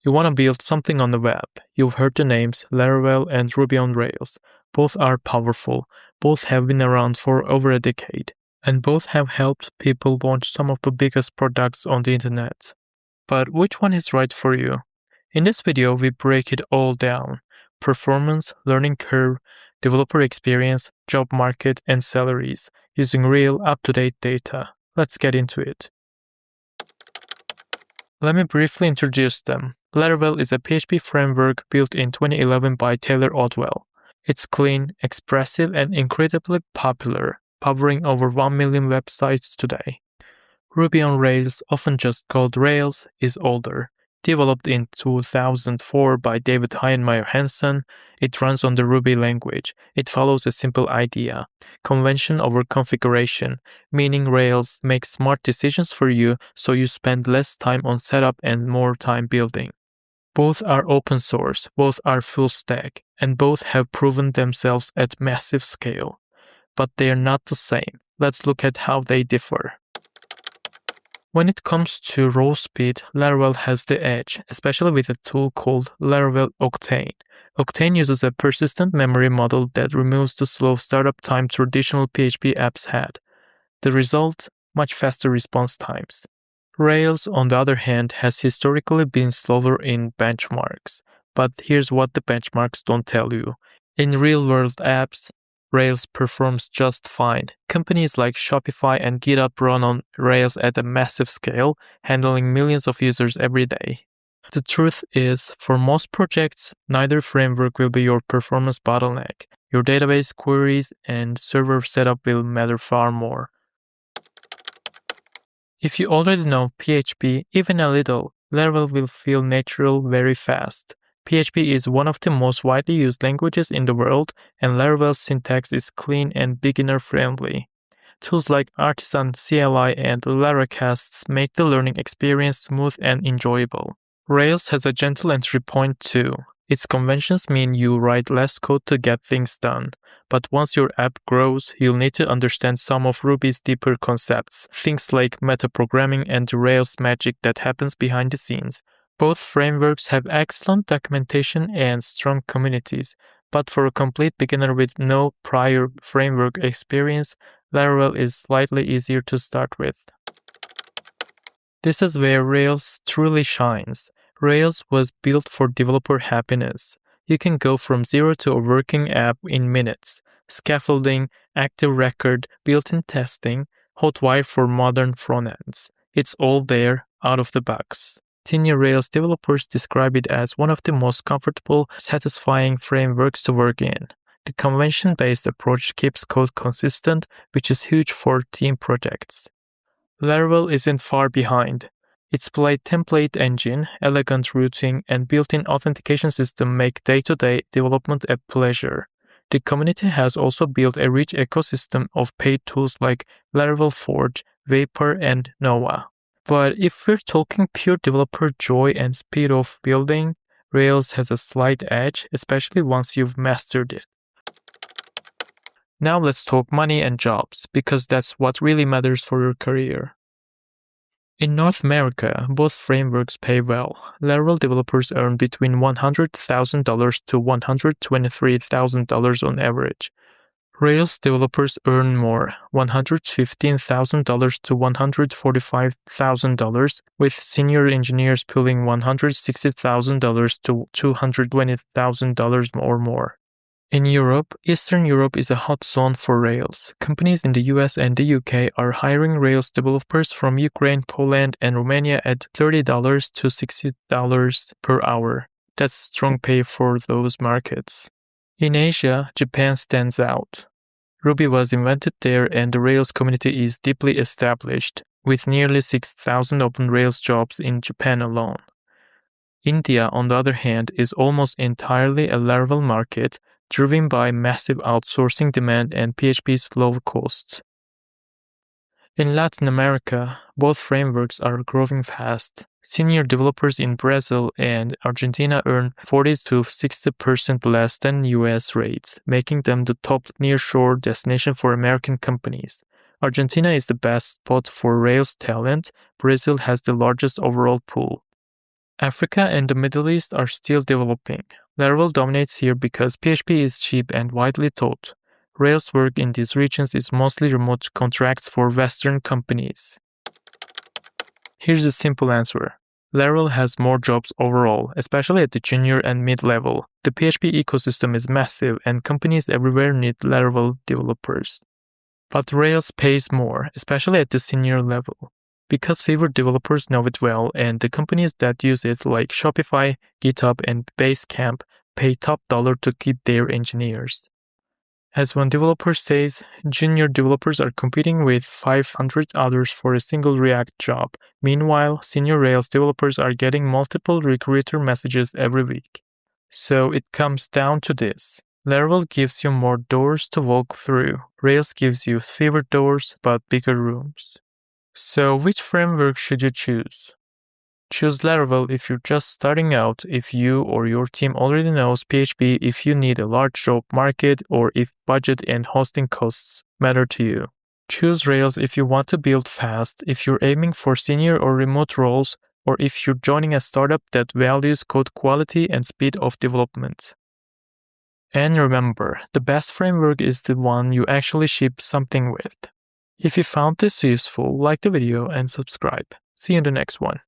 You want to build something on the web. You've heard the names Laravel and Ruby on Rails. Both are powerful. Both have been around for over a decade. And both have helped people launch some of the biggest products on the internet. But which one is right for you? In this video, we break it all down. Performance, learning curve, developer experience, job market, and salaries, using real, up-to-date data. Let's get into it. Let me briefly introduce them. Laravel is a PHP framework built in 2011 by Taylor Otwell. It's clean, expressive, and incredibly popular, powering over 1 million websites today. Ruby on Rails, often just called Rails, is older. Developed in 2004 by David Heinemeier Hansen, it runs on the Ruby language. It follows a simple idea: convention over configuration, meaning Rails makes smart decisions for you so you spend less time on setup and more time building. Both are open source, both are full stack, and both have proven themselves at massive scale. But they are not the same. Let's look at how they differ. When it comes to raw speed, Laravel has the edge, especially with a tool called Laravel Octane. Octane uses a persistent memory model that removes the slow startup time traditional PHP apps had. The result? Much faster response times. Rails, on the other hand, has historically been slower in benchmarks. But here's what the benchmarks don't tell you. In real-world apps, Rails performs just fine. Companies like Shopify and GitHub run on Rails at a massive scale, handling millions of users every day. The truth is, for most projects, neither framework will be your performance bottleneck. Your database queries and server setup will matter far more. If you already know PHP, even a little, Laravel will feel natural very fast. PHP is one of the most widely used languages in the world, and Laravel's syntax is clean and beginner-friendly. Tools like Artisan CLI and Laracasts make the learning experience smooth and enjoyable. Rails has a gentle entry point too. Its conventions mean you write less code to get things done. But once your app grows, you'll need to understand some of Ruby's deeper concepts, things like metaprogramming and the Rails magic that happens behind the scenes. Both frameworks have excellent documentation and strong communities, but for a complete beginner with no prior framework experience, Laravel is slightly easier to start with. This is where Rails truly shines. Rails was built for developer happiness. You can go from zero to a working app in minutes. Scaffolding, active record, built-in testing, hotwire for modern frontends. It's all there, out of the box. Senior Rails developers describe it as one of the most comfortable, satisfying frameworks to work in. The convention-based approach keeps code consistent, which is huge for team projects. Laravel isn't far behind. Its polite template engine, elegant routing, and built-in authentication system make day-to-day development a pleasure. The community has also built a rich ecosystem of paid tools like Laravel Forge, Vapor, and Noah. But if we're talking pure developer joy and speed of building, Rails has a slight edge, especially once you've mastered it. Now let's talk money and jobs, because that's what really matters for your career. In North America, both frameworks pay well. Laravel developers earn between $100,000 to $123,000 on average. Rails developers earn more, $115,000 to $145,000, with senior engineers pulling $160,000 to $220,000 or more. In Europe, Eastern Europe is a hot zone for Rails. Companies in the US and the UK are hiring Rails developers from Ukraine, Poland, and Romania at $30 to $60 per hour. That's strong pay for those markets. In Asia, Japan stands out. Ruby was invented there, and the Rails community is deeply established, with nearly 6,000 open Rails jobs in Japan alone. India, on the other hand, is almost entirely a Laravel market, driven by massive outsourcing demand and PHP's low costs. In Latin America, both frameworks are growing fast. Senior developers in Brazil and Argentina earn 40 to 60% less than US rates, making them the top nearshore destination for American companies. Argentina is the best spot for Rails talent. Brazil has the largest overall pool. Africa and the Middle East are still developing. Laravel dominates here because PHP is cheap and widely taught. Rails work in these regions is mostly remote contracts for Western companies. Here's a simple answer. Laravel has more jobs overall, especially at the junior and mid-level. The PHP ecosystem is massive and companies everywhere need Laravel developers. But Rails pays more, especially at the senior level, because fewer developers know it well and the companies that use it like Shopify, GitHub, and Basecamp pay top dollar to keep their engineers. As one developer says, junior developers are competing with 500 others for a single React job. Meanwhile, senior Rails developers are getting multiple recruiter messages every week. So it comes down to this. Laravel gives you more doors to walk through. Rails gives you fewer doors but bigger rooms. So which framework should you choose? Choose Laravel if you're just starting out, if you or your team already knows PHP, if you need a large job market, or if budget and hosting costs matter to you. Choose Rails if you want to build fast, if you're aiming for senior or remote roles, or if you're joining a startup that values code quality and speed of development. And remember, the best framework is the one you actually ship something with. If you found this useful, like the video and subscribe. See you in the next one.